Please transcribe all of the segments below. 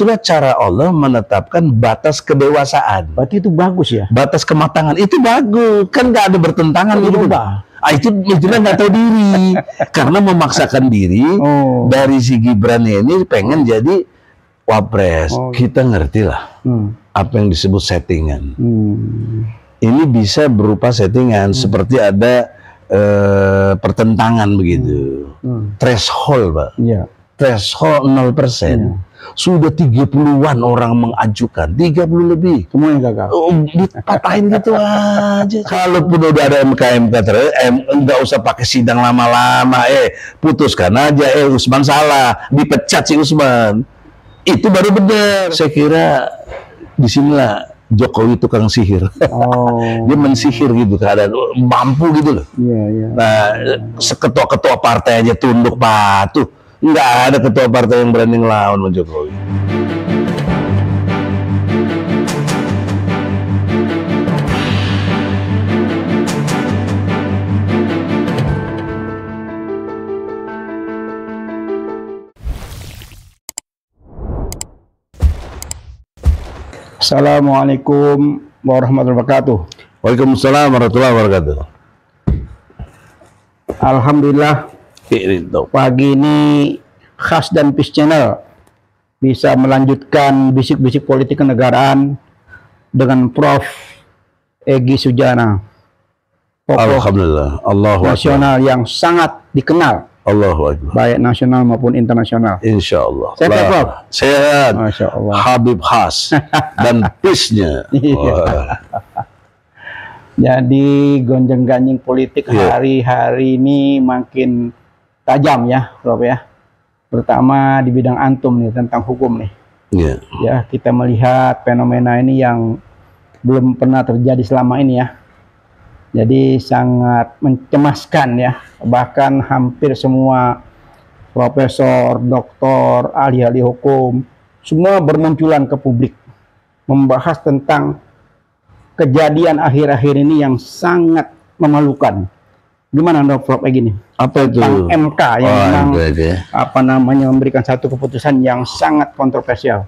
itulah cara Allah menetapkan batas kedewasaan. Berarti itu bagus ya? Batas kematangan itu bagus, kan nggak ada bertentangan gitu. Itulah nggak tahu diri, karena memaksakan diri dari si Gibran ini pengen jadi wapres. Kita ngerti lah apa yang disebut settingan. Ini bisa berupa settingan seperti ada pertentangan begitu. Threshold, Pak. Threshold 0%. Sudah 30-an orang mengajukan, 30 lebih. Semua yang gagal. Dipatahin gitu aja. Kalaupun udah ada MK nggak usah pakai sidang lama-lama. Putuskan aja. Usman salah, dipecat si Usman. Itu baru benar. Saya kira disinilah Jokowi tukang sihir. Dia mensihir gitu, keadaan mampu gitu loh. Nah, seketua-ketua partai aja tunduk patuh. Nggak ada ketua partai yang berani ngelawan sama Jokowi. Assalamualaikum warahmatullahi wabarakatuh. Waalaikumsalam warahmatullahi wabarakatuh. Alhamdulillah, pagi ini Khas dan Peace Channel bisa melanjutkan bisik-bisik politik kenegaraan dengan Prof. Egy Sujana, Alhamdulillah, Allahu nasional yang sangat dikenal, Allahu Akbar, baik nasional maupun internasional. Insya Allah. Sehat, Prof? Sehat. Masya Allah. Habib Khas dan peace-nya. Jadi gonjang-ganjing politik hari-hari ini makin tajam ya, Prof ya. Terutama di bidang antum nih, tentang hukum nih. Ya, kita melihat fenomena ini yang belum pernah terjadi selama ini ya. Jadi sangat mencemaskan ya. Bahkan hampir semua profesor, doktor, ahli-ahli hukum semua bermunculan ke publik membahas tentang kejadian akhir-akhir ini yang sangat memalukan. Gimana Prof kayak gini? Apa itu? Tentang MK yang memberikan satu keputusan yang sangat kontroversial.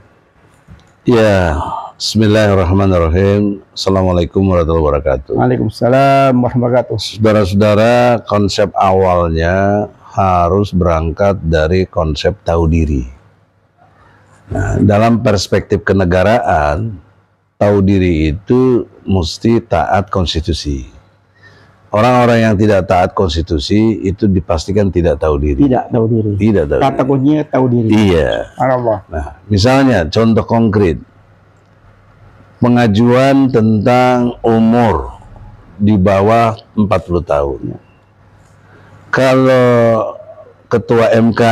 Ya, bismillahirrahmanirrahim. Assalamualaikum warahmatullahi wabarakatuh. Waalaikumsalam warahmatullahi wabarakatuh. Saudara-saudara, konsep awalnya harus berangkat dari konsep tahu diri. Nah, dalam perspektif kenegaraan, tahu diri itu mesti taat konstitusi. Orang-orang yang tidak taat konstitusi itu dipastikan tidak tahu diri. Tidak tahu diri. Tidak tahu. Kata kuncinya tahu diri. Iya. Allah. Nah, misalnya contoh konkret, pengajuan tentang umur di bawah 40 tahun. Kalau Ketua MK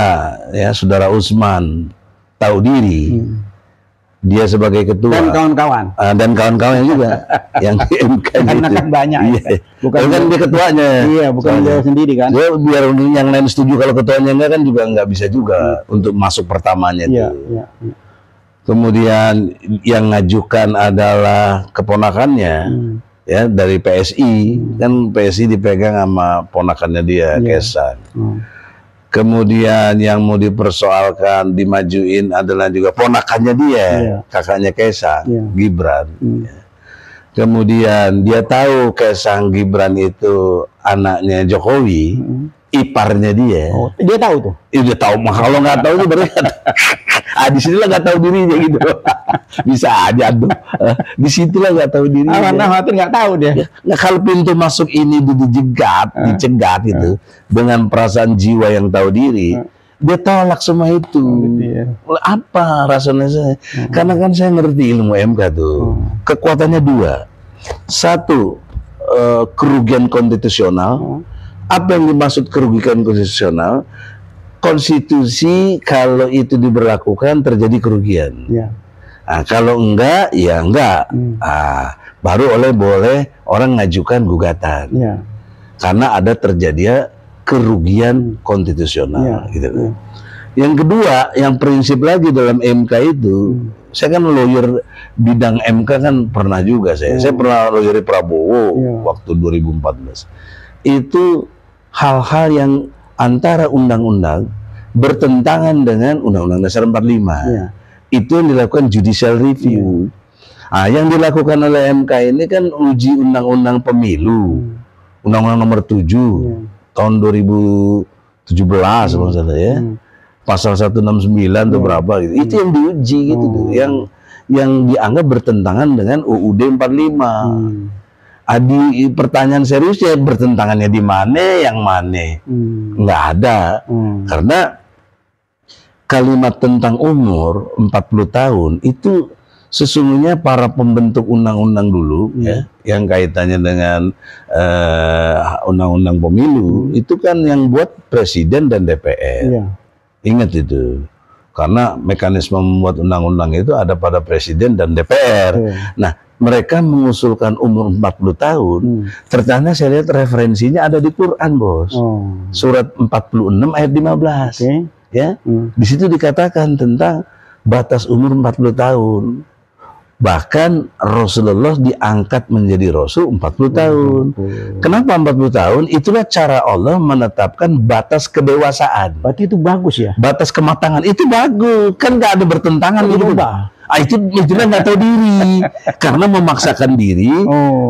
ya Saudara Usman tahu diri, dia sebagai ketua dan kawan-kawan juga yang di MK karena gitu. Kan banyak bukan dia ketuanya, bukan dia sendiri kan. Dia biar yang lain setuju, kalau ketuanya enggak kan juga nggak bisa juga untuk masuk pertamanya itu. Kemudian yang ngajukan adalah keponakannya ya dari PSI, kan PSI dipegang sama ponakannya dia, Kaisang. Kemudian yang mau dipersoalkan, dimajuin adalah juga ponakannya dia, kakaknya Kaisang, Gibran. Kemudian dia tahu Kaisang Gibran itu anaknya Jokowi, iparnya dia. Dia tahu tuh? Dia tahu, kalau nggak tahu itu berarti di sinilah nggak tahu dirinya gitu. Bisa aja tuh. Di situlah nggak tahu dirinya. Khawatir nggak tahu dia. Nah, kalau pintu masuk ini dicegat itu dengan perasaan jiwa yang tahu diri, dia tolak semua itu. Apa rasanya saya? Karena kan saya ngerti ilmu MK tuh. Kekuatannya dua. Satu, kerugian konstitusional. Apa yang dimaksud kerugian konstitusional? Konstitusi kalau itu diberlakukan terjadi kerugian. Nah, kalau enggak, ya enggak. Baru boleh orang ngajukan gugatan. Karena ada terjadi kerugian konstitusional. Gitu. Yang kedua, yang prinsip lagi dalam MK itu, saya kan lawyer bidang MK kan pernah juga saya. Saya pernah lawyeri Prabowo waktu 2014. Itu hal-hal yang antara undang-undang bertentangan dengan Undang-Undang Dasar 45. Itu yang dilakukan judicial review. Yang dilakukan oleh MK ini kan uji undang-undang pemilu, undang-undang nomor 7 tahun 2017 kalau salah ya. Pasal 169 itu berapa gitu. Itu yang diuji gitu tuh, yang dianggap bertentangan dengan UUD 45. Di pertanyaan seriusnya bertentangannya di mana, yang mana? Nggak ada. Karena kalimat tentang umur 40 tahun itu sesungguhnya para pembentuk undang-undang dulu ya, yang kaitannya dengan undang-undang pemilu itu kan yang buat presiden dan DPR. Ingat itu. Karena mekanisme membuat undang-undang itu ada pada presiden dan DPR. Nah, mereka mengusulkan umur 40 tahun. Ternyata saya lihat referensinya ada di Quran, Bos. Surat 46 ayat 15. Ya. Di situ dikatakan tentang batas umur 40 tahun. Bahkan Rasulullah diangkat menjadi Rasul 40 tahun. Kenapa 40 tahun? Itulah cara Allah menetapkan batas kedewasaan. Berarti itu bagus ya? Batas kematangan itu bagus. Kan nggak ada bertentangan gitu. Itulah nggak tahu diri. Karena memaksakan diri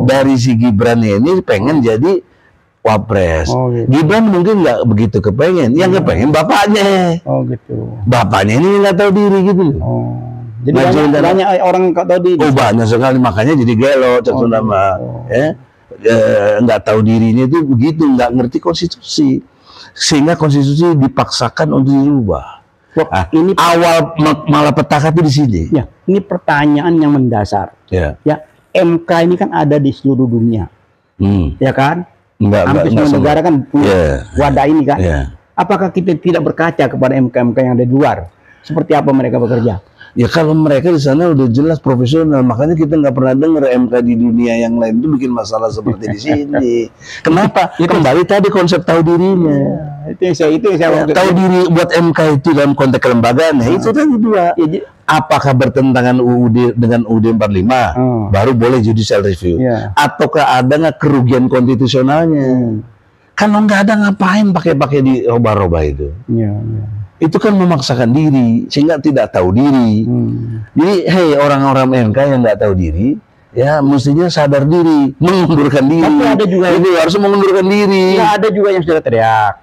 dari si Gibran ini pengen jadi wapres. Gibran mungkin nggak begitu kepengen. Yang kepengen bapaknya. Bapaknya ini nggak tahu diri gitu loh. Jadi banyak orang nggak tahu diri. Banyak sekali, makanya jadi gelo nama nggak tahu dirinya itu begitu, nggak ngerti konstitusi, sehingga konstitusi dipaksakan untuk dirubah. Ini awal malapetaka itu di sini. Ya, ini pertanyaan yang mendasar. Ya, MK ini kan ada di seluruh dunia, ya kan? Hampir semua negara kan punya wadah ini kan. Apakah kita tidak berkaca kepada MK-MK yang ada di luar? Seperti apa mereka bekerja? Ya kalau mereka di sana udah jelas profesional, makanya kita nggak pernah dengar MK di dunia yang lain itu bikin masalah seperti di sini. Kenapa? Kembali tadi konsep tahu dirinya. Itu yang saya tahu diri buat MK itu dalam konteks kelembagaan. Itu tadi dua. Apakah bertentangan UUD dengan UUD 45 baru boleh judicial review? Ataukah ada nggak kerugian konstitusionalnya? Kalau nggak ada ngapain pakai di roba-roba itu? Itu kan memaksakan diri sehingga tidak tahu diri. Jadi orang-orang MK yang nggak tahu diri ya mestinya sadar diri, mengundurkan diri. Tapi ada juga itu harus mengundurkan diri. Ya, ada juga yang sudah teriak,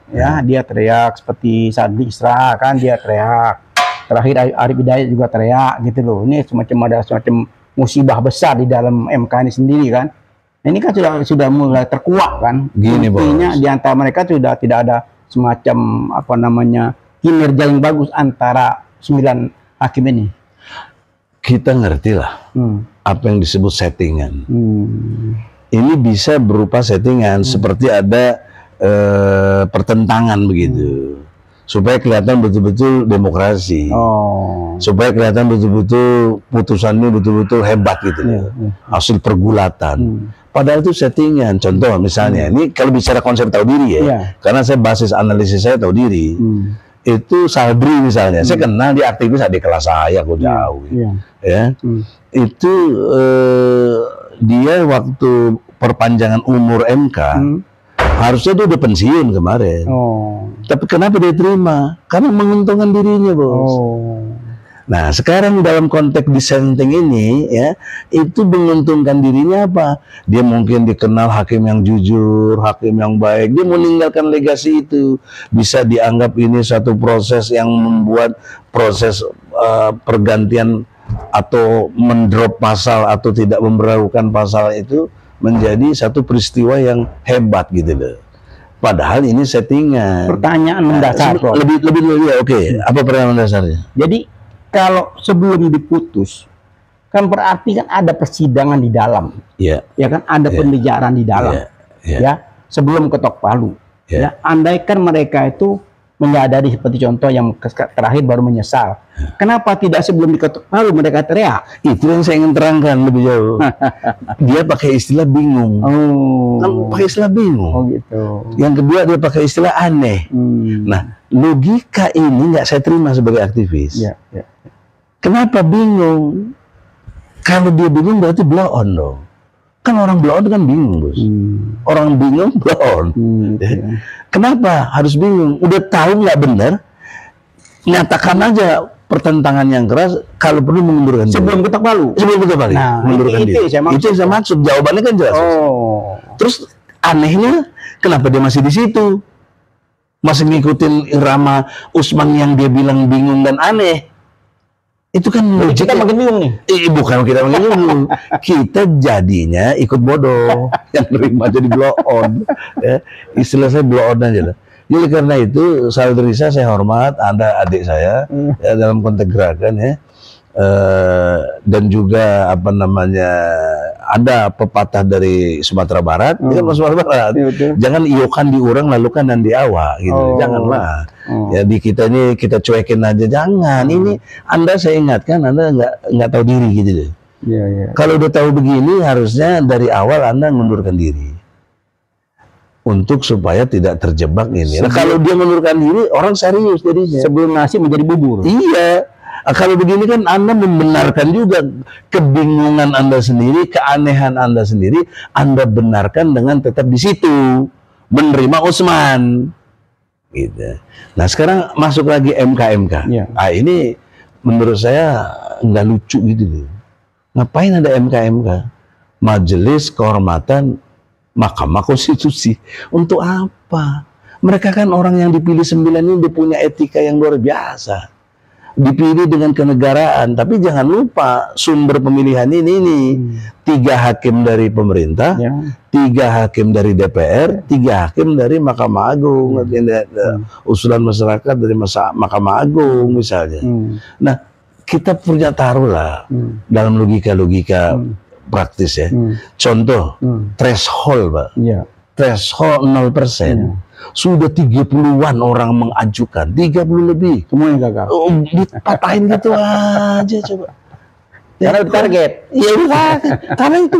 dia teriak seperti Sadli Isra kan, dia teriak. Terakhir Arif Hidayat juga teriak gitu loh. Ini ada semacam musibah besar di dalam MK ini sendiri kan. Ini kan sudah mulai terkuak kan. Gini, Bos. Di antara mereka sudah tidak ada semacam kinerja yang bagus antara 9 hakim ini. Kita ngerti lah apa yang disebut settingan. Ini bisa berupa settingan seperti ada pertentangan begitu, supaya kelihatan betul-betul demokrasi, supaya kelihatan betul-betul putusannya betul-betul hebat gitu, hasil pergulatan. Padahal itu settingan. Contoh misalnya, ini kalau bicara konsep tahu diri karena saya basis analisis saya tahu diri. Itu Sabri misalnya, saya kenal dia aktivis adik kelas saya, kok jauh, itu dia waktu perpanjangan umur MK, harusnya dia udah pensiun kemarin, tapi kenapa dia terima? Karena menguntungkan dirinya, Bos. Nah, sekarang dalam konteks dissenting ini itu menguntungkan dirinya apa? Dia mungkin dikenal hakim yang jujur, hakim yang baik. Dia meninggalkan legasi itu. Bisa dianggap ini satu proses yang membuat proses pergantian atau mendrop pasal atau tidak memberlakukan pasal itu menjadi satu peristiwa yang hebat gitu loh. Padahal ini settingan. Pertanyaan mendasar. Lebih apa pertanyaan mendasarnya? Jadi kalau sebelum diputus, kan berarti kan ada persidangan di dalam, ya kan ada pembicaraan di dalam, sebelum ketok palu. Andaikan mereka itu menyadari seperti contoh yang terakhir baru menyesal, kenapa tidak sebelum diketok palu mereka teriak? Itu yang saya ingin terangkan lebih jauh. Dia pakai istilah bingung. Pakai istilah bingung. Gitu. Yang kedua dia pakai istilah aneh. Nah, logika ini nggak saya terima sebagai aktivis. Kenapa bingung? Kalau dia bingung berarti blow on dong. Kan orang blow on kan bingung, Bos. Orang bingung blow on. Kenapa harus bingung? Udah tahu nggak benar, nyatakan aja pertentangan yang keras, kalau perlu mengundurkan diri. Sebelum ketok palu. Sebelum ketok palu. Nah, mengundurkan diri. Itu yang saya maksud. Jawabannya kan jelas. Oh. Terus anehnya, kenapa dia masih di situ? Masih ngikutin irama Usman yang dia bilang bingung dan aneh. Itu kan kita makin bingung nih. Bukan kita makin bingung. Kita jadinya ikut bodoh. Yang terima jadi blow on. Ya, istilah saya blow on aja lah. Jadi karena itu, Saud Risa saya hormat, Anda adik saya ya, dalam konteks gerakan ya. Dan juga apa namanya, ada pepatah dari Sumatera Barat, kan Sumatera Barat. Jangan iokan di urang lalu kan dan di awak gitu. Janganlah. Ya di kita ini kita cuekin aja, jangan. Ini Anda saya ingatkan, Anda nggak tahu diri gitu deh. Kalau udah tahu begini, harusnya dari awal Anda mengundurkan diri. Untuk supaya tidak terjebak ini. Nah, kalau dia mengundurkan diri, orang serius jadinya. Sebelum nasi menjadi bubur. Iya. Nah, kalau begini kan Anda membenarkan juga kebingungan Anda sendiri, keanehan Anda sendiri, Anda benarkan dengan tetap di situ menerima Usman. Gitu. Nah, sekarang masuk lagi MK. Ya. Nah, ini menurut saya nggak lucu gitu. Ngapain ada MK? Majelis Kehormatan Mahkamah Konstitusi. Untuk apa? Mereka kan orang yang dipilih 9 ini dia punya etika yang luar biasa. Dipilih dengan kenegaraan. Tapi jangan lupa sumber pemilihan ini 3 hakim dari pemerintah, 3 hakim dari DPR, 3 hakim dari Mahkamah Agung. Usulan masyarakat dari Mahkamah Agung misalnya. Nah, kita punya taruhlah dalam logika-logika praktis ya. Contoh, threshold, Pak. Threshold 0%. Sudah 30-an orang mengajukan, 30 lebih. Semua yang gagal. Dipatahin gitu aja coba. Karena target. Iya, karena itu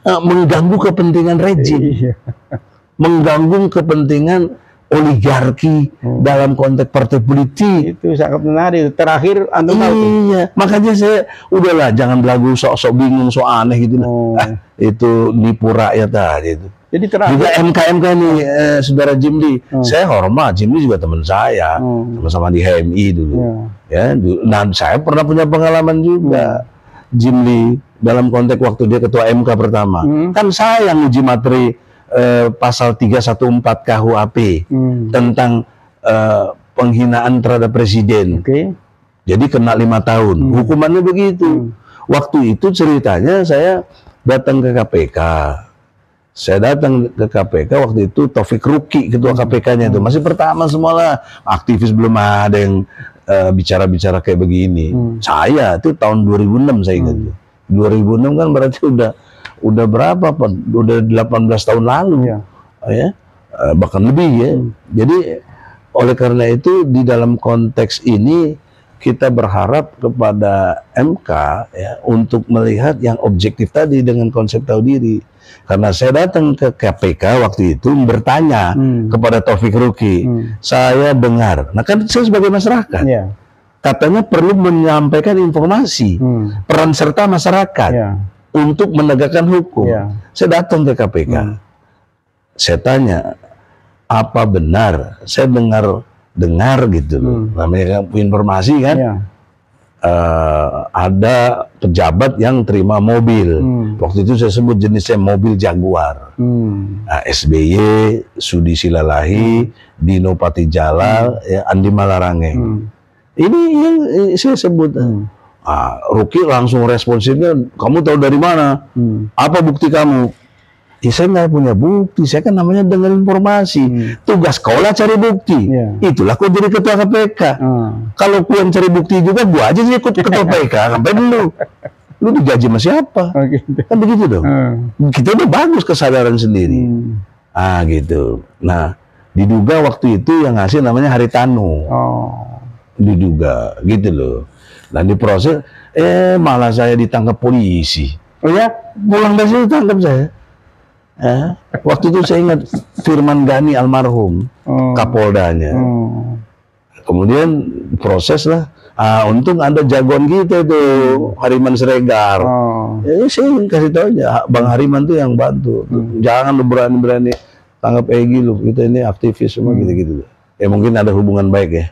mengganggu kepentingan rejim. Mengganggu kepentingan oligarki dalam konteks partai politik. Itu sangat menarik. Terakhir Anda tahu. Iya, makanya saya udahlah jangan belagu sok-sok bingung, sok aneh gitu. Itu nipu rakyat aja itu. Jadi terakhir juga MK nih, saudara Jimli, saya hormat. Jimli juga teman saya, sama-sama di HMI dulu. Ya, dan saya pernah punya pengalaman juga. Jimli dalam konteks waktu dia ketua MK pertama, kan saya yang uji materi pasal 314 KUHP tentang penghinaan terhadap presiden. Jadi kena 5 tahun. Hukumannya begitu. Waktu itu ceritanya saya datang ke KPK. Saya datang ke KPK waktu itu Taufik Ruki ketua KPK-nya itu masih pertama semua lah, aktivis belum ada yang bicara-bicara kayak begini. Saya itu tahun 2006 saya ingat. 2006 kan berarti udah berapa Pak? Udah 18 tahun lalu. Ya. Bahkan lebih ya. Jadi oleh karena itu di dalam konteks ini kita berharap kepada MK ya untuk melihat yang objektif tadi dengan konsep tahu diri. Karena saya datang ke KPK waktu itu bertanya kepada Taufik Ruki, saya dengar, nah kan saya sebagai masyarakat, katanya perlu menyampaikan informasi, peran serta masyarakat untuk menegakkan hukum. Saya datang ke KPK, saya tanya, apa benar? Saya dengar gitu loh, namanya informasi kan. Ada pejabat yang terima mobil. Waktu itu saya sebut jenisnya mobil Jaguar. Nah, SBY, Sudi Silalahi, Dino Patijalal, ya, Andi Malarange. Ini yang saya sebut. Ruki langsung responsifnya, kamu tahu dari mana? Apa bukti kamu? Ya saya nggak punya bukti, saya kan namanya dengar informasi. Tugas kaulah cari bukti. Itulah kau jadi ketua KPK. Kalau kau yang cari bukti juga, gua aja sih ikut ketua KPK. Sampai dulu, lu digaji sama siapa? Kan begitu dong. Kita udah bagus kesadaran sendiri. Gitu. Nah, diduga waktu itu yang ngasih namanya Haritanu. Diduga, gitu loh. Dan diproses, malah saya ditangkap polisi. Oh ya, pulang dari situ tangkap saya. Waktu itu saya ingat Firman Gani almarhum, Kapoldanya. Kemudian proses lah. Untung ada jagoan kita itu, Hariman Siregar. Ya, saya kasih tahu aja, Bang Hariman tuh yang bantu. Jangan lu berani-berani tangkap Egy lu, kita ini aktivis semua gitu-gitu. Ya mungkin ada hubungan baik ya.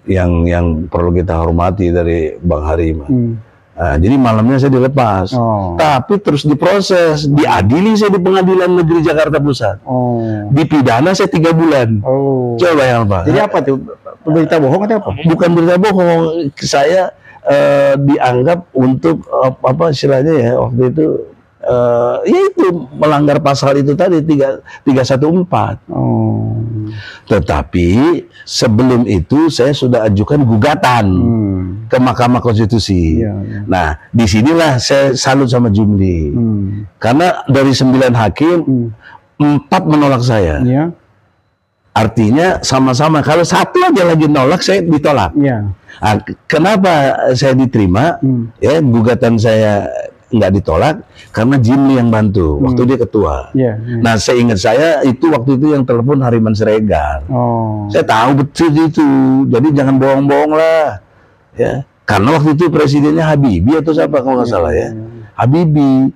yang perlu kita hormati dari Bang Harima. Nah, jadi malamnya saya dilepas, tapi terus diproses, diadili saya di Pengadilan Negeri Jakarta Pusat, dipidana saya 3 bulan. Coba bayangkan Pak. Jadi apa tuh, berita bohong atau apa? Bukan berita bohong, saya dianggap untuk apa istilahnya ya waktu itu, ya itu melanggar pasal itu tadi 314. Tetapi sebelum itu saya sudah ajukan gugatan ke Mahkamah Konstitusi. Nah, disinilah saya salut sama Jimli, karena dari 9 hakim 4 menolak saya. Artinya sama-sama, kalau satu aja lagi nolak saya ditolak. Nah, kenapa saya diterima? Ya, gugatan saya nggak ditolak karena Jimli yang bantu waktu dia ketua. Nah, saya ingat itu waktu itu yang telepon Hariman Siregar. Saya tahu betul itu, jadi jangan bohong-bohong lah, ya. Karena waktu itu presidennya Habibie atau siapa kalau nggak salah ya, Habibie.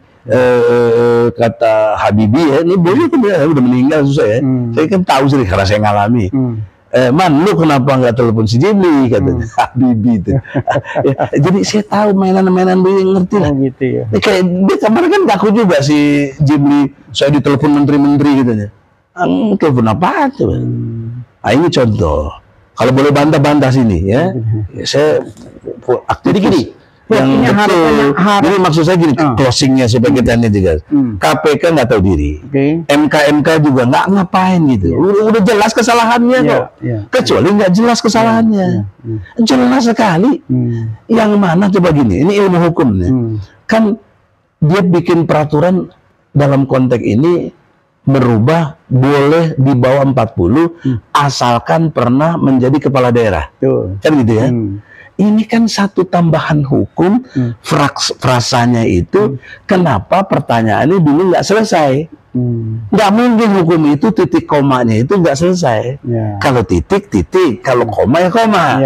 Kata Habibie ya, ini boleh tuh ya, udah meninggal susah ya. Saya kan tahu sih karena saya ngalami. Man, lu kenapa nggak telepon si Jimli, katanya Habibie itu. Ya, jadi saya tahu mainan-mainan dia, ngerti lah. Gitu ya. Kayak dia kemarin kan ngaku juga si Jimli, saya ditelepon menteri-menteri gitu ya. Telepon apa tuh? Nah, ini contoh. Kalau boleh bantah-bantah sini ya. Saya aktif. Jadi gini. Yang betul. Jadi maksud saya gini, closingnya supaya kita ini juga. KPK nggak tahu diri, MK juga nggak ngapain gitu. Udah jelas kesalahannya kok. Kecuali nggak jelas kesalahannya. Jelas sekali. Yang mana coba gini, ini ilmu hukumnya. Kan dia bikin peraturan dalam konteks ini merubah boleh di bawah 40 asalkan pernah menjadi kepala daerah. Kan gitu ya. Ini kan satu tambahan hukum, frasanya itu, kenapa pertanyaannya dulu nggak selesai? Nggak mungkin hukum itu titik komanya itu nggak selesai. Kalau titik, kalau koma ya koma.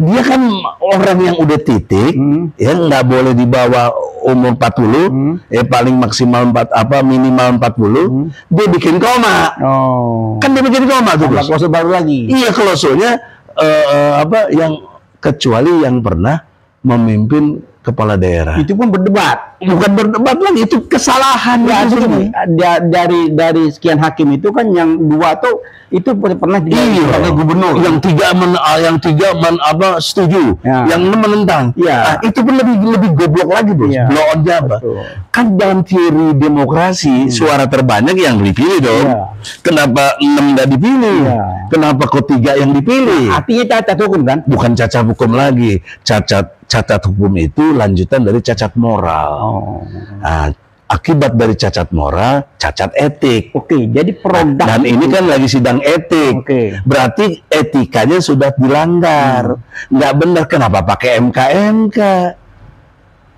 Dia kan orang yang udah titik, ya nggak boleh di bawah umur 40, ya paling maksimal minimal 40, dia bikin koma. Kan dia bikin koma tuh. Klausul baru lagi. Iya, klausulnya yang kecuali yang pernah memimpin kepala daerah. Itu pun berdebat. Bukan berdebat lagi, itu kesalahan. Dari sekian hakim itu kan yang 2 tuh itu pernah sebagai gubernur. Yang 3 setuju, yang 6 menentang. Nah, itu pun lebih goblok lagi, Bos. Blow on-nya apa? Kan dalam teori demokrasi suara terbanyak yang dipilih dong. Kenapa 6 nggak dipilih? Kenapa kok 3 yang dipilih? Artinya cacat hukum kan? Bukan cacat hukum lagi. Cacat hukum itu lanjutan dari cacat moral. Nah, akibat dari cacat moral, cacat etik. Jadi produk. Dan ini kan lagi sidang etik. Berarti etikanya sudah dilanggar. Nggak benar, kenapa pakai MK?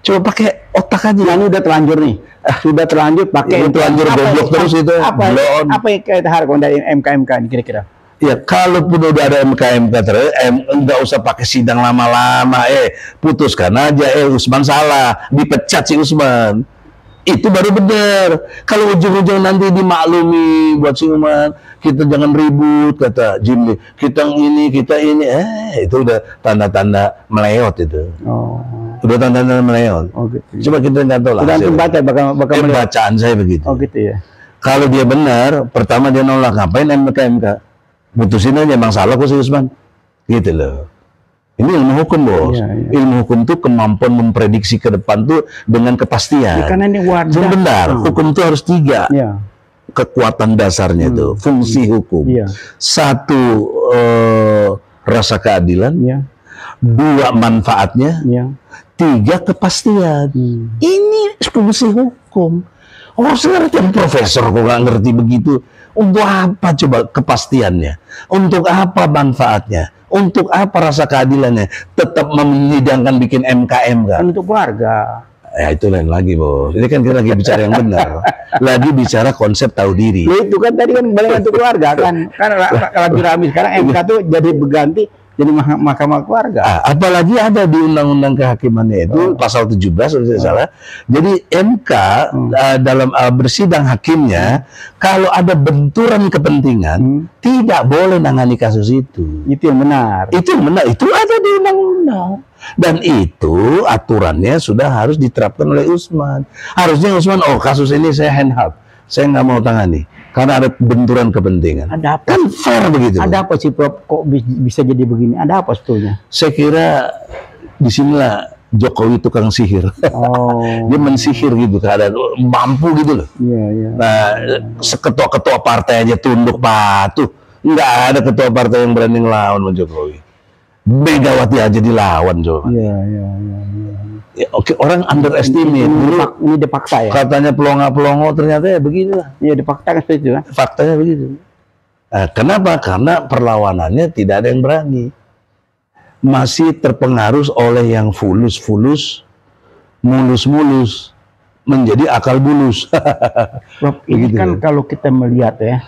Coba pakai otak aja. Ini udah terlanjur nih. Sudah terlanjur pakai. Terlanjur goblok terus itu. Apa yang kita harapkan dari MK ini kira-kira? Ya, kalaupun udah ada MK terus, nggak usah pakai sidang lama-lama. Putuskan aja, Usman salah, dipecat si Usman. Itu baru benar. Kalau ujung-ujung nanti dimaklumi buat si Usman, kita jangan ribut, kata Jimli. Kita ini, itu udah tanda-tanda meleot itu. Udah tanda-tanda meleot. Gitu. Coba kita nggak tahu lah. Bakal bacaan saya begitu. Gitu ya. Kalau dia benar, pertama dia nolak, ngapain MK? Putusin aja, emang salah kok si Usman, gitu loh. Ini ilmu hukum, Bos. Ilmu hukum tuh kemampuan memprediksi ke depan tuh dengan kepastian. Karena ini wadah. Benar, hukum tuh harus 3 kekuatan dasarnya itu, fungsi hukum. 1 rasa keadilan, 2 manfaatnya, 3 kepastian. Ini fungsi hukum. Ngerti profesor kok nggak ngerti begitu. Untuk apa coba kepastiannya? Untuk apa manfaatnya? Untuk apa rasa keadilannya? Tetap menyidangkan bikin MK. Kan untuk keluarga. Ya itu lain lagi, Bos. Ini kan kita lagi bicara yang benar. Lagi bicara konsep tahu diri. Itu kan tadi kan balik untuk keluarga kan. Kan lagi rame sekarang MK tuh jadi berganti jadi mahkamah keluarga. Apalagi ada di undang-undang kehakimannya itu pasal 17 kalau tidak salah. Jadi MK dalam bersidang hakimnya kalau ada benturan kepentingan tidak boleh nangani kasus itu. Itu yang benar. Itu yang benar. Itu ada di undang-undang. Dan itu aturannya sudah harus diterapkan oleh Usman. Harusnya Usman, kasus ini saya handheld, saya nggak mau tangani karena ada benturan kepentingan. Ada apa? Kan fair begitu. Ada apa sih Prof? Kok bisa jadi begini? Ada apa sebetulnya? Saya kira disinilah Jokowi tukang sihir. Dia mensihir gitu keadaan, mampu gitu loh. Iya. Nah, ketua-ketua partai aja tunduk patuh. Nggak ada ketua partai yang berani ngelawan Jokowi. Megawati aja dilawan coba. Iya. Ya, oke, orang underestimate. Ini de fakta ya. Katanya pelongo-pelongo, ternyata ya beginilah. Iya, de fakta kan seperti itu kan. Faktanya begitu. Nah, kenapa? Karena perlawanannya tidak ada yang berani. Masih terpengaruh oleh yang fulus-fulus, mulus-mulus, menjadi akal bulus. Prof, ini kan kalau kita melihat ya,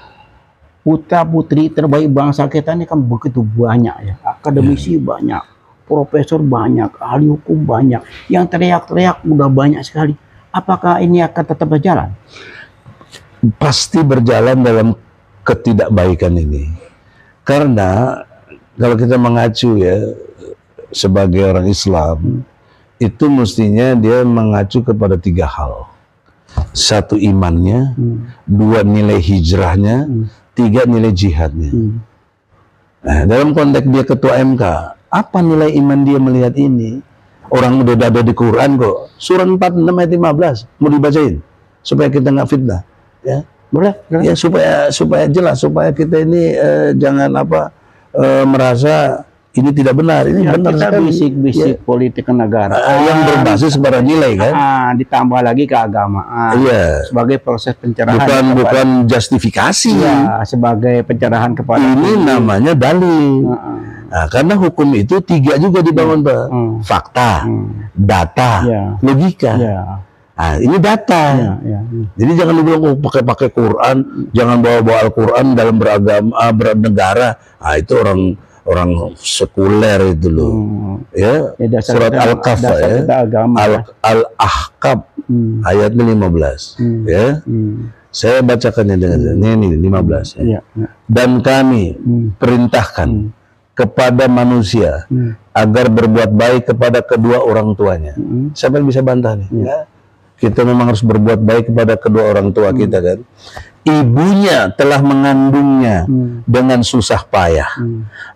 putra-putri terbaik bangsa kita ini kan begitu banyak ya. Akademisi banyak, profesor banyak, ahli hukum banyak, yang teriak-teriak udah banyak sekali. Apakah ini akan tetap berjalan? Pasti berjalan dalam ketidakbaikan ini. Karena kalau kita mengacu ya sebagai orang Islam, itu mestinya dia mengacu kepada 3 hal. 1 imannya, 2 nilai hijrahnya, 3 nilai jihadnya. Nah, dalam konteks dia ketua MK, apa nilai iman dia melihat ini? Orang udah ada di Quran kok. Surah 46 ayat 15 mau dibacain supaya kita nggak fitnah. Ya, boleh? Ya supaya jelas, supaya kita ini jangan merasa ini tidak benar. Ini benar sekali. Bisik-bisik politik negara yang berbasis pada nilai kan. Ditambah lagi keagamaan. Sebagai proses pencerahan. Bukan justifikasi. Ya, sebagai pencerahan kepada. Ini namanya dalil. Nah, karena hukum itu 3 juga dibangun, Pak. Fakta, data, logika. Nah, ini data. Jadi jangan dibilang pakai Quran, jangan bawa Al-Quran dalam bernegara. Nah, itu orang sekuler itu loh. Ya, surat Al-Kahf ya. Al-Ahqaf ayat 15. Ya. Saya bacakannya dengan ini 15 ya. Dan kami perintahkan kepada manusia agar berbuat baik kepada kedua orang tuanya. Siapa yang bisa bantah nih? Ya. Kita memang harus berbuat baik kepada kedua orang tua kita kan. Ibunya telah mengandungnya dengan susah payah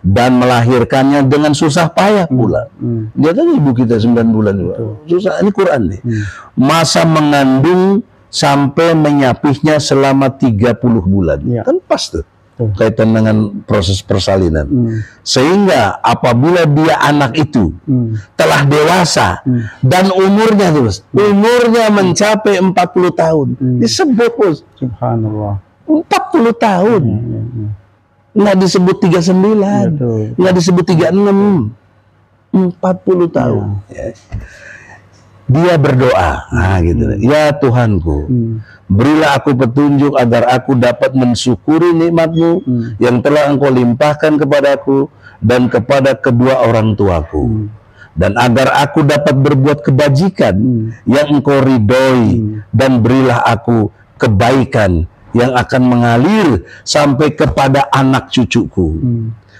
dan melahirkannya dengan susah payah pula. Dia kan ibu kita 9 bulan juga. Susah, ini Quran nih. Masa mengandung sampai menyapihnya selama 30 bulan. Kan pas tuh. Kaitan dengan proses persalinan. Sehingga apabila dia anak itu telah dewasa dan umurnya mencapai 40 tahun, disebut bos. Subhanallah. 40 tahun. Nggak disebut 39, nggak disebut 36. 40 tahun. Dia berdoa, gitu. Ya Tuhanku, berilah aku petunjuk agar aku dapat mensyukuri nikmat-Mu yang telah Engkau limpahkan kepadaku dan kepada kedua orang tuaku, dan agar aku dapat berbuat kebajikan yang Engkau ridhoi, dan berilah aku kebaikan yang akan mengalir sampai kepada anak cucuku.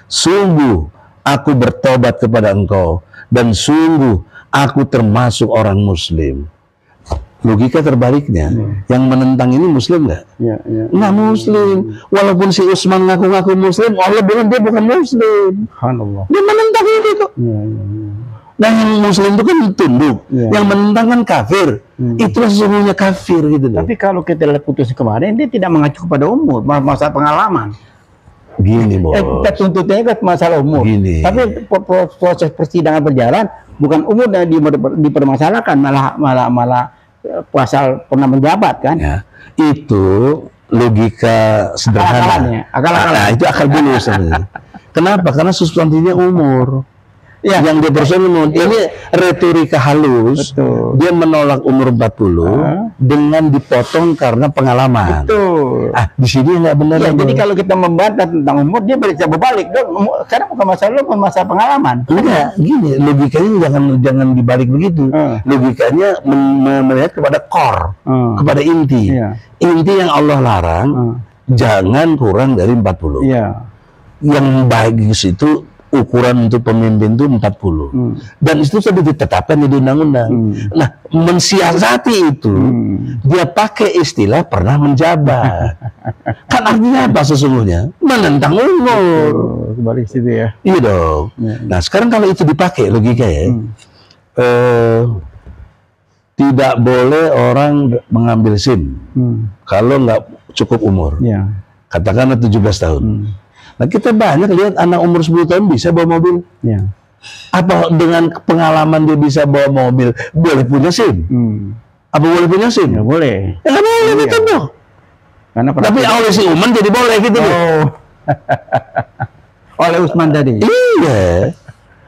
Sungguh aku bertobat kepada Engkau, dan sungguh aku termasuk orang Muslim. Logika terbaliknya, yang menentang ini Muslim nggak? Nggak Muslim. Walaupun si Usman ngaku-ngaku Muslim, Allah bilang dia bukan Muslim. Dia menentang ini kok. Nah, yang Muslim itu kan tunduk, yang menentang kan kafir. Itulah sesungguhnya kafir gitu. Tapi kalau kita lihat putus kemarin, dia tidak mengacu kepada umur, masalah pengalaman. Gini, Bos. Kita tuntutnya kan masalah umur. Tapi proses persidangan berjalan, bukan umur dan dipermasalahkan, malah pasal pernah menjabat kan. Itu logika sederhana. Akal-akalannya. Itu akal bulus sebenarnya. Kenapa? Karena substansinya umur. Yang dia personal ini retorika halus. Betul. Dia menolak umur 40 dengan dipotong karena pengalaman. Betul. Di sini nggak benar. Ya, jadi kalau kita membantah tentang umur, dia bisa berbalik dong. Karena bukan masalah bukan masalah pengalaman. Enggak, gini logikanya jangan dibalik begitu. Logikanya melihat kepada core, kepada inti. Inti yang Allah larang, jangan kurang dari 40. Yang baik di situ ukuran untuk pemimpin itu 40. Dan itu sudah ditetapkan di undang-undang. Nah, mensiasati itu, dia pakai istilah pernah menjabat. Kan artinya apa sesungguhnya? Menentang umur. Kembali situ ya. Iya dong. Nah, sekarang kalau itu dipakai logika ya, tidak boleh orang mengambil SIM kalau nggak cukup umur. Katakanlah 17 tahun. Nah, kita banyak lihat anak umur 10 tahun bisa bawa mobil. Apa dengan pengalaman dia bisa bawa mobil, boleh punya SIM? Apa boleh punya SIM? Ya boleh. Ya nggak boleh, betul dong. Tapi oleh si Uman jadi boleh gitu loh. Oleh Usman tadi? Iya.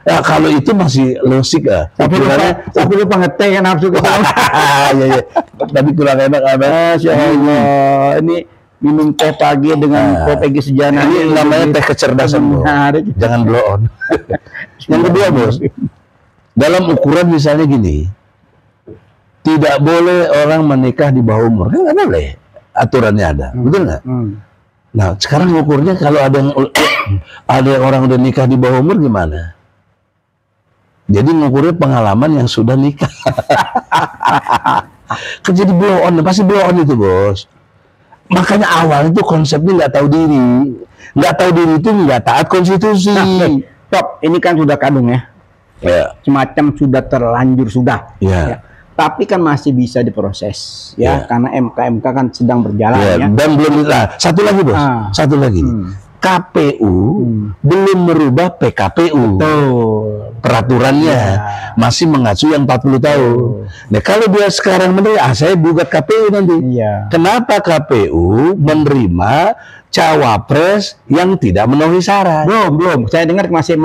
Ya kalau itu masih logik ah. Tapi lupa ngeteh kan nafsu ke Iya. Tapi kurang enak ada. Masya Allah. Ini minum teh pagi dengan kopi sejana. Ini namanya teh kecerdasan, bro. Jangan blow on. Yang kedua, bos, dalam ukuran misalnya gini, tidak boleh orang menikah di bawah umur, kan nggak boleh, aturannya ada, betul nggak? Nah, sekarang ukurnya kalau ada yang orang udah nikah di bawah umur gimana? Jadi ngukurnya pengalaman yang sudah nikah. Jadi blow on, pasti blow on itu, bos. Makanya awal itu konsepnya nggak tahu diri itu nggak taat konstitusi. Stop, ini kan sudah kadung ya, semacam sudah terlanjur sudah. Tapi kan masih bisa diproses ya, karena MK kan sedang berjalan ya. Dan belum satu lagi bos, satu lagi. KPU belum merubah PKPU. Peraturannya masih mengacu yang 40 tahun. Nah, kalau dia sekarang menerima, saya gugat KPU nanti. Kenapa KPU menerima cawapres yang tidak memenuhi syarat? Belum. Saya dengar masih.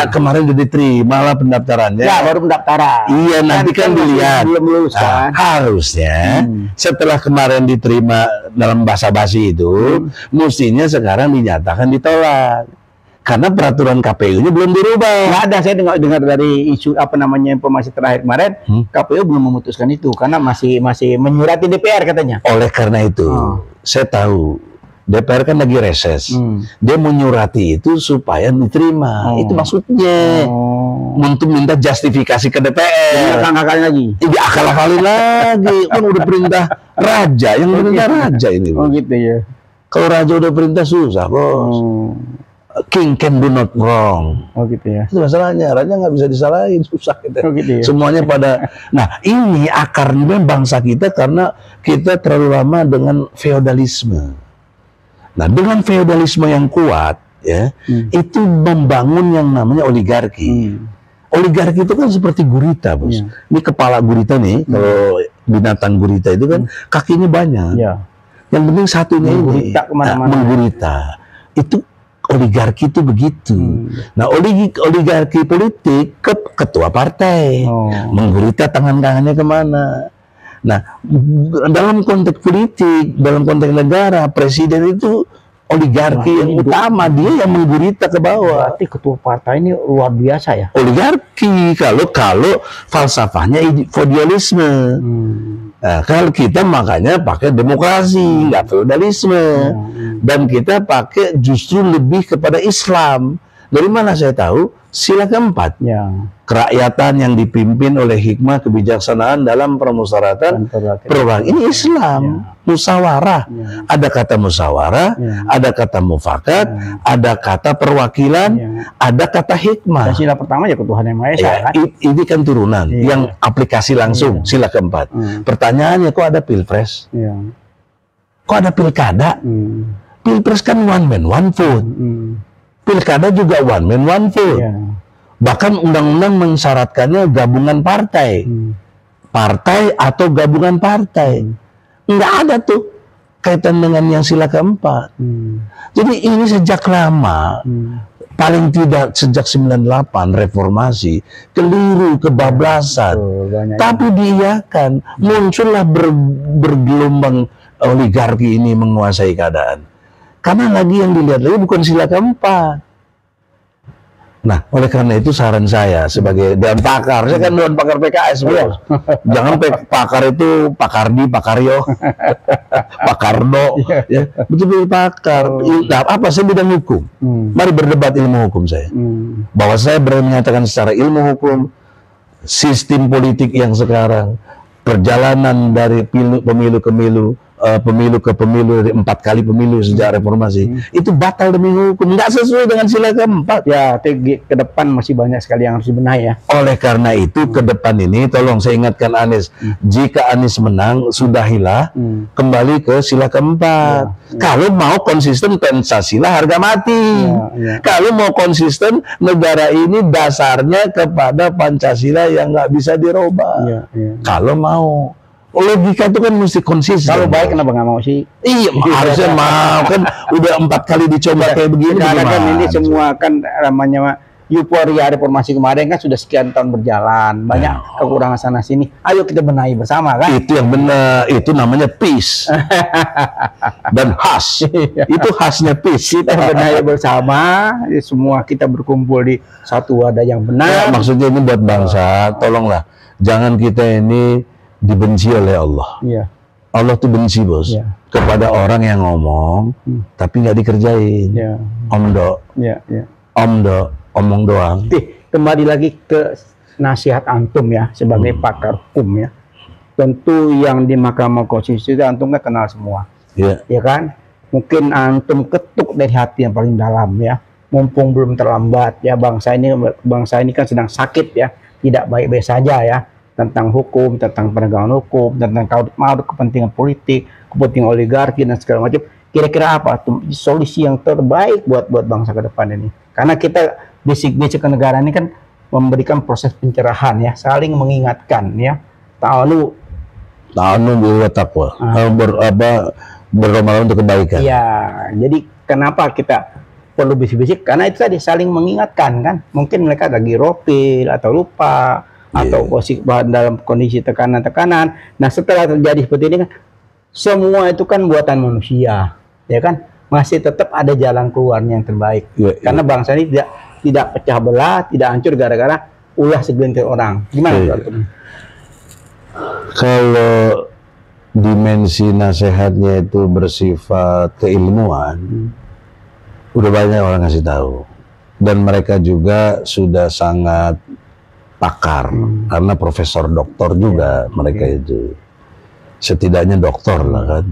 Kemarin sudah diterima lah pendaftarannya. Ya, baru pendaftaran. Iya, nanti kan dilihat. Belum lulus kan? Harusnya setelah kemarin diterima dalam basa-basi itu, mestinya sekarang dinyatakan ditolak. Karena peraturan KPU-nya belum dirubah. Nggak ada, saya dengar dari isu informasi terakhir kemarin, KPU belum memutuskan itu karena masih menyurati DPR katanya. Oleh karena itu, saya tahu DPR kan lagi reses. Dia menyurati itu supaya diterima. Itu maksudnya. Untuk minta justifikasi ke DPR. Akal-akalin lagi. Akal-akalin lagi. Kan udah perintah raja, yang perintah raja ini. Gitu ya. Kalau raja udah perintah susah, bos. King can do not wrong. Gitu ya. Itu masalahnya. Raja nggak bisa disalahin, susah gitu. Gitu ya. Semuanya pada. Nah, ini akarnya bangsa kita karena kita terlalu lama dengan feodalisme. Nah, dengan feodalisme yang kuat, ya, itu membangun yang namanya oligarki. Oligarki itu kan seperti gurita, bos. Ini kepala gurita nih, kalau binatang gurita itu kan kakinya banyak. Yang penting satunya ini menggurita. Itu oligarki itu begitu. Nah, oligarki politik ketua partai menggurita tangan-tangannya kemana. Nah, dalam konteks politik, dalam konteks negara, presiden itu oligarki yang utama, dia yang menggurita ke bawah. Berarti ketua partai ini luar biasa ya? Oligarki, kalau falsafahnya feodalisme. Nah, kalau kita makanya pakai demokrasi, nggak feodalisme. Dan kita pakai justru lebih kepada Islam. Dari mana saya tahu? Sila keempat. Kerakyatan yang dipimpin oleh hikmah kebijaksanaan dalam permusyawaratan perubahan. Ini Islam. Musyawarah. Ada kata musyawarah, ada kata mufakat, ada kata perwakilan, ada kata hikmah. Dan sila pertama ya Tuhan Yang Maha Esa. Ini kan turunan yang aplikasi langsung, sila keempat. Pertanyaannya, kok ada pilpres? Kok ada pilkada? Pilpres kan one man, one vote. Pilkada juga one man, one vote. Bahkan undang-undang mensyaratkannya gabungan partai. Partai atau gabungan partai. Nggak ada tuh kaitan dengan yang sila keempat. Jadi ini sejak lama paling tidak sejak 98 reformasi keliru, kebablasan, tapi diiyakan, muncullah bergelombang oligarki ini menguasai keadaan. Karena lagi yang dilihat lagi bukan sila keempat. Nah, oleh karena itu saran saya sebagai dewan pakar, saya kan dewan pakar PKS, bos. Jangan pakar itu Pakardi, Pakaryo, Pakarno, ya, betul-betul pakar. Apa saya bidang hukum? Mari berdebat ilmu hukum saya. Bahwa saya berani menyatakan secara ilmu hukum, sistem politik yang sekarang, perjalanan dari pemilu ke pemilu dari 4 kali pemilu sejak reformasi itu batal demi hukum, nggak sesuai dengan sila keempat. Ya, ke depan masih banyak sekali yang harus dibenahi ya. Oleh karena itu ke depan ini tolong saya ingatkan Anies, jika Anies menang sudahilah kembali ke sila keempat. Kalau mau konsisten Pancasila harga mati. Kalau mau konsisten negara ini dasarnya kepada Pancasila yang nggak bisa dirubah. Kalau mau logika itu kan mesti konsisten. Kalau baik kenapa nggak mau sih? Iya, harusnya mau, kan udah 4 kali dicoba kayak begini. Karena kan ini semua kan namanya euforia reformasi kemarin kan sudah sekian tahun berjalan, banyak kekurangan sana sini. Ayo kita benahi bersama kan? Itu yang benar, itu namanya peace dan khas. Itu khasnya peace. Kita benahi bersama, semua kita berkumpul di satu wadah yang benar. Ya, maksudnya ini buat bangsa, tolonglah jangan kita ini dibenci oleh Allah. Allah tuh benci, bos, kepada orang yang ngomong tapi nggak dikerjain. Omong doang. Kembali lagi ke nasihat antum ya sebagai pakar hukum ya. Tentu yang di Mahkamah Konstitusi antum kan kenal semua. Ya kan? Mungkin antum ketuk dari hati yang paling dalam ya. Mumpung belum terlambat ya, bangsa ini kan sedang sakit ya, tidak baik-baik saja ya. Tentang hukum, tentang penegakan hukum, tentang kepentingan politik, kepentingan oligarki dan segala macam. Kira-kira apa tuh solusi yang terbaik buat bangsa ke depan ini? Karena kita basic negara ini kan memberikan proses pencerahan ya, saling mengingatkan ya. Ta'alu bertakwa, berlomba untuk kebaikan. Ya, jadi kenapa kita perlu basic? Karena itu tadi saling mengingatkan kan. Mungkin mereka lagi ropil atau lupa, atau dalam kondisi tekanan-tekanan. Nah, setelah terjadi seperti ini kan, semua itu kan buatan manusia, ya kan? Masih tetap ada jalan keluarnya yang terbaik. Karena bangsa ini tidak pecah belah, tidak hancur gara-gara ulah segelintir orang. Gimana? Kalau dimensi nasihatnya itu bersifat keilmuan, udah banyak orang ngasih tahu, dan mereka juga sudah sangat pakar, karena profesor doktor juga mereka itu, setidaknya doktor lah kan,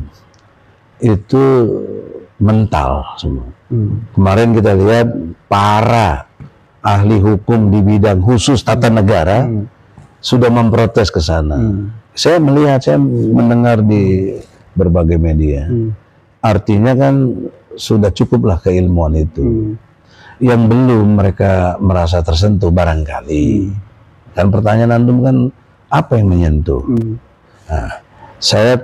itu mental semua. Kemarin kita lihat para ahli hukum di bidang khusus tata negara sudah memprotes ke sana. Saya melihat, saya mendengar di berbagai media. Artinya kan sudah cukuplah keilmuan itu. Yang belum mereka merasa tersentuh barangkali. Dan pertanyaan antum kan apa yang menyentuh? Nah, saya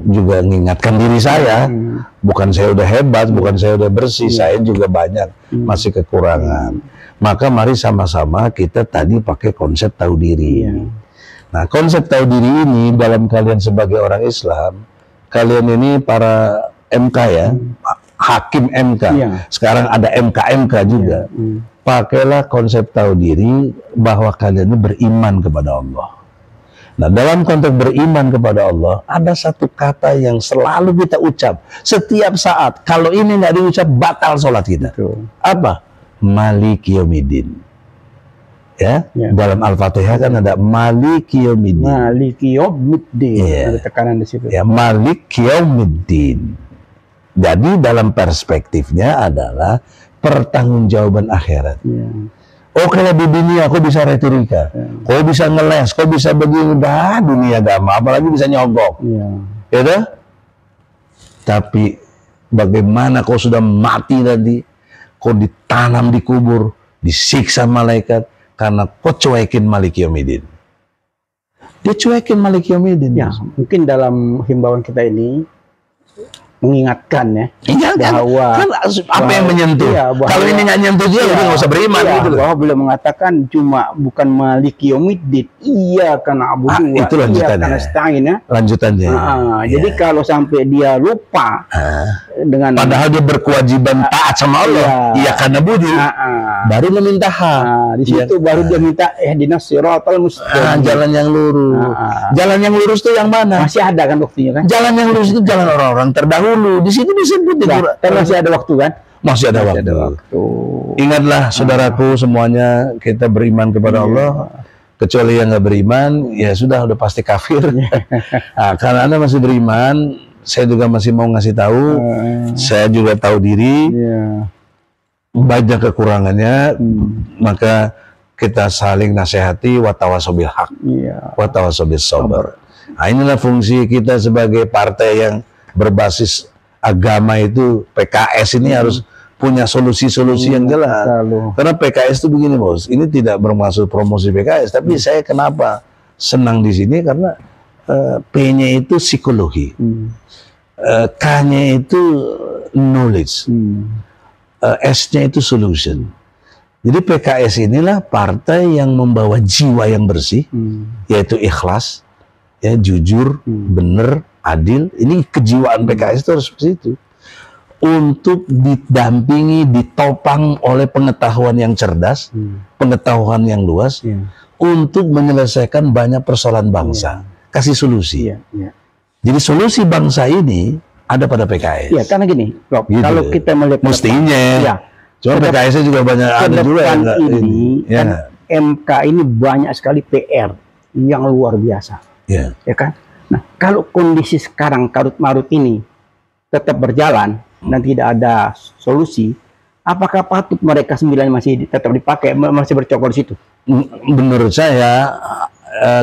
juga mengingatkan diri saya, bukan saya udah hebat, bukan saya udah bersih, saya juga banyak masih kekurangan. Maka mari sama-sama kita tadi pakai konsep tahu diri. Nah, konsep tahu diri ini dalam kalian sebagai orang Islam, kalian ini para MK ya, hakim MK, sekarang ada MK juga. Pakailah konsep tahu diri bahwa kalian ini beriman kepada Allah. Nah, dalam konteks beriman kepada Allah, ada satu kata yang selalu kita ucap setiap saat. Kalau ini nggak diucap, batal sholat kita. Apa? Maliki Yaumiddin. Ya, dalam Al-Fatihah kan ada Maliki Yaumiddin. Maliki Yaumiddin. Ada tekanan di situ. Ya, Maliki Yaumiddin. Jadi dalam perspektifnya adalah pertanggungjawaban akhirat. Oh, kalau di dunia kau bisa retorika, kau bisa ngeles, kau bisa begini, dah dunia agama, apalagi bisa nyogok, ya dah. Tapi bagaimana kau sudah mati tadi, kau ditanam di kubur, disiksa malaikat karena kau cuekin Maliki Yaumiddin. Dia cuekin Maliki Yaumiddin. Ya, mungkin dalam himbauan kita ini mengingatkan ya, bahwa kan apa yang menyentuh. Iya, kalau ini nggak nyentuh dia, udah nggak usah beriman gitu. Bahwa beliau mengatakan cuma bukan maliki yaumiddin, iya karena abu itu lanjutannya. Karena stain ya. Lanjutannya. Jadi kalau sampai dia lupa dengan padahal dia berkewajiban taat sama Allah, iya karena budi, baru meminta hak. Di situ baru dia minta ihdinas siratal mustaqim. Jalan yang lurus. Jalan yang lurus itu yang mana? Masih ada kan waktunya kan? Jalan yang lurus itu jalan orang-orang terdahulu. Di situ disebut di Quran. Masih ada waktu kan? Masih ada waktu. Ingatlah saudaraku semuanya, kita beriman kepada Allah. Kecuali yang nggak beriman, ya sudah pasti kafir. Karena Anda masih beriman, saya juga masih mau ngasih tahu. Saya juga tahu diri. Banyak kekurangannya, maka kita saling nasihati, watawasobil haq, watawasobil sabar. Nah, inilah fungsi kita sebagai partai yang berbasis agama itu. PKS ini harus punya solusi-solusi yang jelas. Karena PKS itu begini bos, ini tidak bermaksud promosi PKS, tapi saya kenapa senang di sini karena P-nya itu psikologi, K-nya itu knowledge, S-nya itu solution. Jadi PKS inilah partai yang membawa jiwa yang bersih, yaitu ikhlas, ya jujur, benar, adil. Ini kejiwaan PKS itu harus seperti itu. Untuk didampingi, ditopang oleh pengetahuan yang cerdas, pengetahuan yang luas, untuk menyelesaikan banyak persoalan bangsa, kasih solusi. Jadi solusi bangsa ini ada pada PKS. Ya, karena gini, Rob, gitu, kalau kita melihat mestinya, cuma PKS juga banyak ada juga yang ini, kan MK ini banyak sekali PR yang luar biasa, ya kan? Nah, kalau kondisi sekarang karut-marut ini tetap berjalan dan tidak ada solusi, apakah patut mereka 9 masih tetap dipakai, masih bercokol di situ? Menurut saya,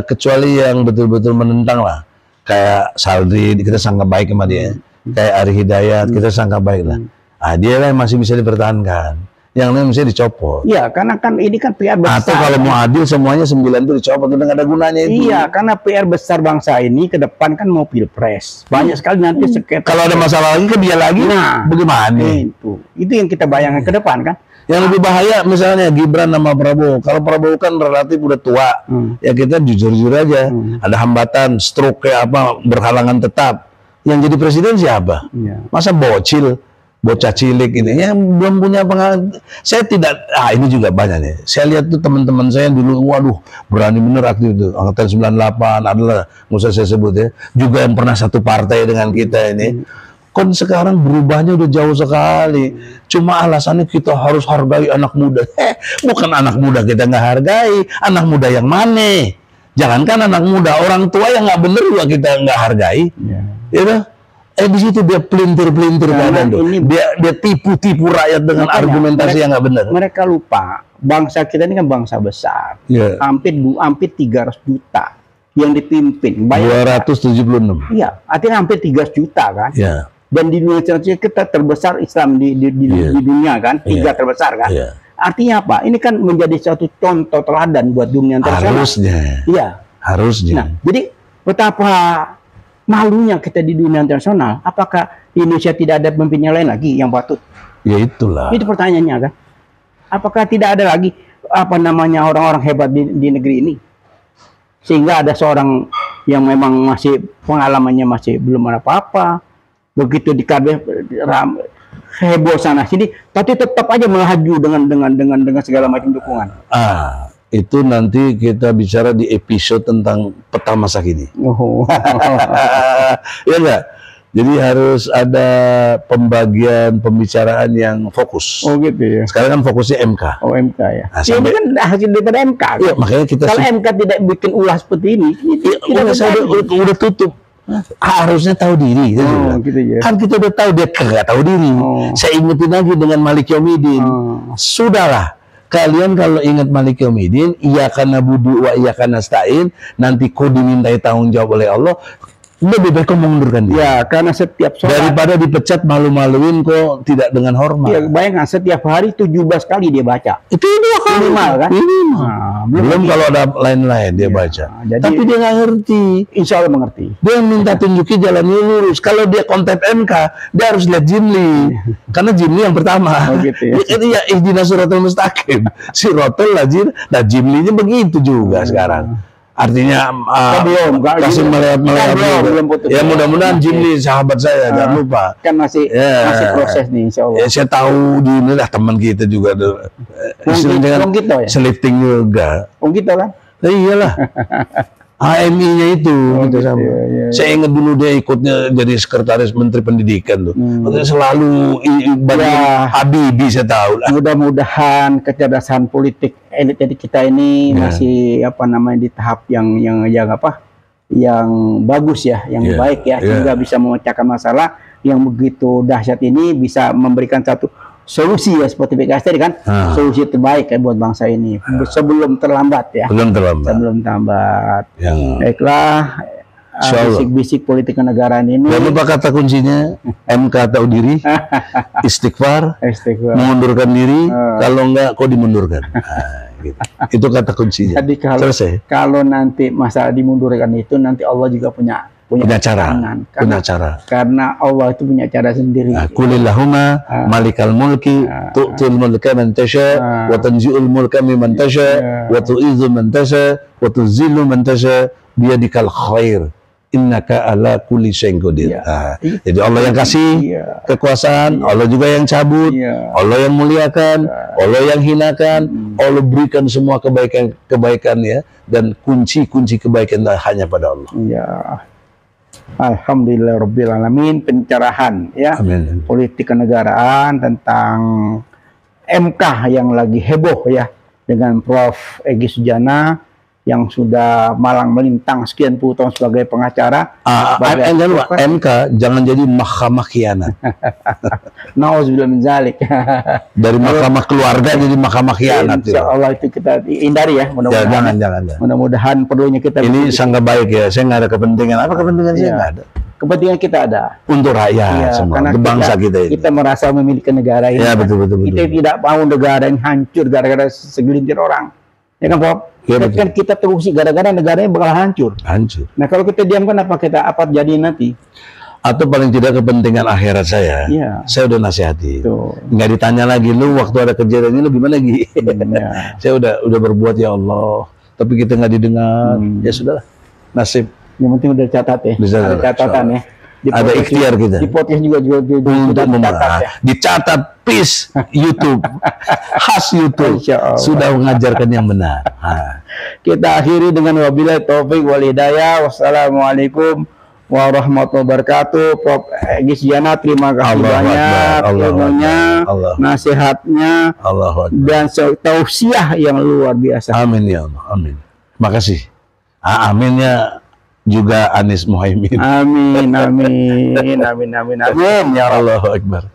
kecuali yang betul-betul menentang lah, kayak Saldri, kita sangat baik sama dia, kayak Ari Hidayat, kita sangat baik lah. Dia lah yang masih bisa dipertahankan. Yang lain mesti dicopot. Iya, karena kan ini kan PR besar. Atau kalau mau adil semuanya 9 itu dicopot, udah nggak ada gunanya itu. Iya, karena PR besar bangsa ini ke depan kan mau pilpres. Banyak sekali nanti sekitar. Kalau ada masalah lagi ke dia lagi, bagaimana? Itu yang kita bayangkan ke depan kan. Yang lebih bahaya misalnya Gibran sama Prabowo. Kalau Prabowo kan relatif udah tua, ya kita jujur-jujur aja. Ada hambatan, stroke kayak apa, berhalangan tetap. Yang jadi presiden siapa? Masa bocil? Bocah cilik ini yang belum punya pengalaman. Saya tidak, ini juga banyak nih. Saya lihat tuh teman-teman saya dulu, waduh, berani bener aktif itu. Angkatan 98 adalah, nggak usah saya sebut ya, juga yang pernah satu partai dengan kita ini. Kon sekarang berubahnya udah jauh sekali. Cuma alasannya kita harus hargai anak muda. Bukan anak muda kita nggak hargai, anak muda yang mana? Jangankan anak muda, orang tua yang nggak bener juga kita nggak hargai. Ya. Di situ dia pelintir-pelintir badan tuh. Dia tipu-tipu rakyat dengan argumentasi yang nggak benar. Mereka lupa bangsa kita ini kan bangsa besar. Hampir 300 juta yang dipimpin. 276. Iya, artinya hampir 300 juta kan. Dan di dunia kita terbesar Islam di dunia kan, 3 terbesar kan. Artinya apa? Ini kan menjadi suatu contoh teladan buat dunia internasional. Harusnya. Iya. Harusnya. Nah, jadi betapa malunya kita di dunia internasional. Apakah di Indonesia tidak ada pemimpin yang lain lagi yang patut? Ya itulah. Itu pertanyaannya kan. Apakah tidak ada lagi orang-orang hebat di negeri ini? Sehingga ada seorang yang memang masih pengalamannya masih belum ada apa-apa. Begitu dikabeh heboh sana sini, tapi tetap aja melaju dengan segala macam dukungan. Itu nanti kita bicara di episode tentang peta masa kini. Ya enggak? Jadi harus ada pembagian pembicaraan yang fokus. Oh gitu ya. Sekarang kan fokusnya MK. Oh MK ya. Nah, ini kan hasil daripada MK. Iya, makanya kita kalau MK tidak bikin ulah seperti ini, udah tutup. Harusnya tahu diri. Gitu ya. Kan kita udah tahu dia kagak tahu diri. Saya ingetin lagi dengan Malik Yaumiddin. Sudahlah. Kalian kalau ingat Malik Yaumiddin, iya karena budu wa iya karena stain, nanti kau dimintai tanggung jawab oleh Allah. Lebih baik kau mengundurkan diri. Ya, karena setiap sholat daripada dipecat malu-maluin kok tidak dengan hormat. Ya, bayangkan setiap hari 17 kali dia baca. Itu 2 kali. Minimal kan? Minimal. Nah, belum kalau ada lain-lain dia baca. Jadi, tapi dia nggak ngerti. Insya Allah mengerti. Dia minta tunjuki jalannya lurus. Kalau dia konten MK, dia harus lihat Jimli. Karena Jimli yang pertama. Oh, gitu ya. Itu ya ihdinas siratal mustaqim. Siratal lajin. Nah Jimlinya begitu juga sekarang. Artinya kasih melihat ya mudah-mudahan Jimli sahabat saya jangan lupa kan masih proses nih insya Allah. Ya, saya tahu di ini lah teman kita juga kita ya? Selifting juga kita lah iyalah HMI-nya itu gitu sama. Ya. Saya ingat dulu dia ikutnya jadi sekretaris Menteri Pendidikan tuh. Makanya selalu Habibie saya tahu lah. Mudah-mudahan kecerdasan politik elit kita ini masih di tahap yang bagus ya, yang baik ya, sehingga bisa memecahkan masalah yang begitu dahsyat ini, bisa memberikan satu solusi ya seperti PKS tadi kan, solusi terbaik buat bangsa ini sebelum terlambat ya. Sebelum terlambat. Baiklah, bisik-bisik politik kenegaraan ini. Jangan lupa kata kuncinya MK tahu diri, istighfar, mengundurkan diri, kalau enggak kok dimundurkan. Gitu. Itu kata kuncinya. Jadi kalau nanti masalah dimundurkan itu nanti Allah juga punya cara. Karena Allah itu punya cara sendiri. Qulillahumma malikal mulki tu'til mulka man tasha wa tanzi'ul mulka mimman tasha wa tu'izzu man tasha wa tuzillu man tasha biyadikal khair innaka ala kulli syai'in qadir. Jadi Allah yang kasih kekuasaan, Allah juga yang cabut, Allah yang muliakan, Allah yang hinakan, Allah berikan semua kebaikan ya, dan kunci-kunci kebaikan hanya pada Allah. Alhamdulillah Alamin, pencerahan ya. Amin. Politik kenegaraan tentang MK yang lagi heboh ya, dengan Prof. Egy Sujana yang sudah malang melintang sekian puluh tahun sebagai pengacara. MK jangan jadi mahkamah khianat. Nauzubillah min zalik. Dari mahkamah keluarga jadi mahkamah khianat. Insya Allah itu kita hindari ya. Jangan. Mudah-mudahan perlunya kita. Ini sangat baik ya. Saya nggak ada kepentingan. Apa kepentingan saya nggak ada. Kepentingan kita ada untuk rakyat semua, untuk bangsa kita ini. Kita merasa memiliki negara ini. Ya betul. Kita tidak mau negara yang hancur gara-gara segelintir orang. Ya kan, Prof? Ya, kan kita terusik gara-gara negaranya bakal hancur. Nah kalau kita diamkan apa jadi nanti? Atau paling tidak kepentingan akhirat saya. Saya udah nasihati. Nggak ditanya lagi, lu waktu ada kejadian ini gimana lagi? Saya udah berbuat ya Allah, tapi kita nggak didengar. Ya sudahlah, nasib. Yang penting udah catat ya. Ada catatan ya. Ada ikhtiar kita. Di podcast juga dicatat peace YouTube khas YouTube sudah mengajarkan yang benar. Kita akhiri dengan wabillahi taufik wal hidayah. Wassalamualaikum warahmatullahi wabarakatuh. Prof. Egy Sujana, terima kasih banyak ilmunya, nasihatnya, dan tausiah yang luar biasa. Amin ya Allah. Amin. Makasih. Aminnya juga Anies Muhaimin. Amin. Ya Allah. Allahu Akbar.